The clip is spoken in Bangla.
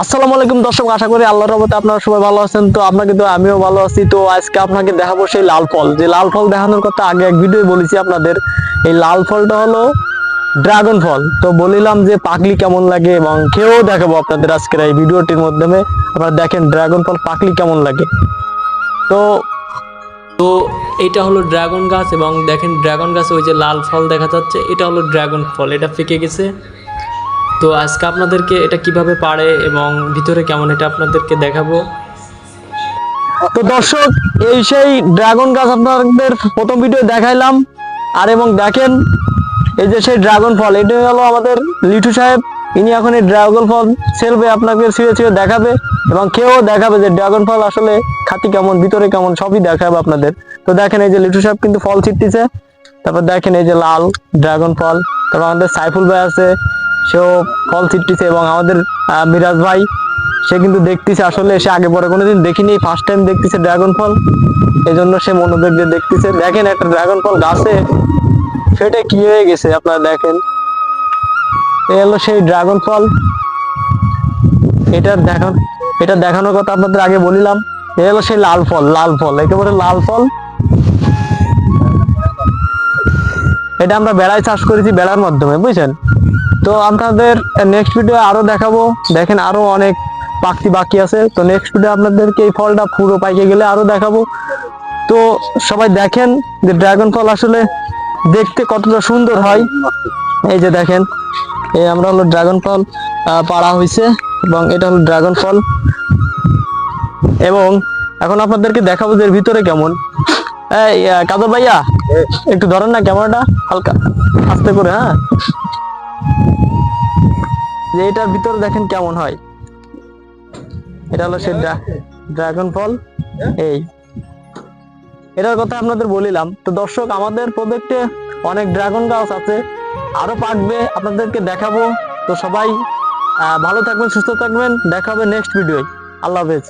আসসালামু আলাইকুম দর্শক, আশা করি আল্লাহর রহমতে আপনারা সবাই ভালো আছেন। তো আপনাকে তো আমিও ভালো আছি। তো আজকে আপনাকে দেখাবো সেই লাল ফল। যে লাল ফল দেখানোর কথা আগে এক ভিডিও বলেছি আপনাদের। এই লাল ফলটা হলো ড্রাগন ফল। তো বলিলাম যে পাকলি কেমন লাগে এবং খেয়েও দেখাবো আপনাদের আজকের এই ভিডিওটির মাধ্যমে। আপনারা দেখেন ড্রাগন ফল পাকলি কেমন লাগে। তো তো এটা হলো ড্রাগন গাছ এবং দেখেন ড্রাগন গাছে ওই যে লাল ফল দেখা যাচ্ছে, এটা হলো ড্রাগন ফল, এটা পেকে গেছে। তো আজকে আপনাদেরকে এটা কিভাবে পাড়ে এবং ভিতরে কেমন এটা আপনাদেরকে দেখাবো। তো দর্শক, এই সেই ড্রাগন গাছ আপনাদের প্রথম ভিডিও দেখাইলাম। আর এবং দেখেন এই যে সেই ড্রাগন ফল, এটা হলো আমাদের লিটু সাহেব। ইনি এখন এই ড্রাগন ফল সেলবে আপনাকে ছিঁড়ে ছিঁড়ে দেখাবে এবং কেউ দেখাবে যে ড্রাগন ফল আসলে খাতি কেমন, ভিতরে কেমন, সবই দেখাবে আপনাদের। তো দেখেন এই যে লিটু সাহেব কিন্তু ফল ছিটতেছে। তারপর দেখেন এই যে লাল ড্রাগন ফল। তারপর আমাদের সাইফুল ভাই আছে, সেও ফল ছিটতেছে। এবং আমাদের মিরাজ ভাই, সে কিন্তু দেখতেছে। আসলে সে আগে পরে কোনোদিন দেখিনি, ফার্স্ট টাইম দেখতেছে ড্রাগন ফল, এই জন্য সে মনোযোগ দিয়ে দেখতেছে। দেখেন একটা ড্রাগন ফল গাছে ফেটে কি হয়ে গেছে, আপনারা দেখেন। এই হলো সেই ড্রাগন ফল। এটা দেখানোর কথা আপনাদের আগে বলিলাম। এই হলো সেই লাল ফল, লাল ফল, একেবারে লাল ফল। এটা আমরা বেড়ায় চাষ করেছি, বেড়ার মাধ্যমে, বুঝছেন। তো আপনাদের নেক্সট ভিডিও আরো দেখাবো। দেখেন আরো অনেক পাখি বাকি আছে। তো নেক্সট ভিডিও আপনাদেরকে এই ফলটা পুরো পাইকে গেলে আরো দেখাবো। তো সবাই দেখেন যে ড্রাগন ফল আসলে দেখতে কতটা সুন্দর হয়। এই যে দেখেন, এই আমরা হলো ড্রাগন ফল পাড়া হয়েছে এবং এটা হলো ড্রাগন ফল। এবং এখন আপনাদেরকে দেখাবো যে এর ভিতরে কেমন। এই কাদর ভাইয়া, একটু ধরেন না ক্যামেরাটা, হালকা আস্তে করে। হ্যাঁ, যে এটার ভিতরে দেখেন কেমন হয়। এটা হলো সেই ড্রাগন ফল। এই এটার কথা আপনাদের বলিলাম। তো দর্শক, আমাদের প্রজেক্টে অনেক ড্রাগন গাছ আছে, আরো পাকবে, আপনাদেরকে দেখাবো। তো সবাই ভালো থাকবেন, সুস্থ থাকবেন, দেখা হবে নেক্সট ভিডিওয়। আল্লাহ হাফেজ।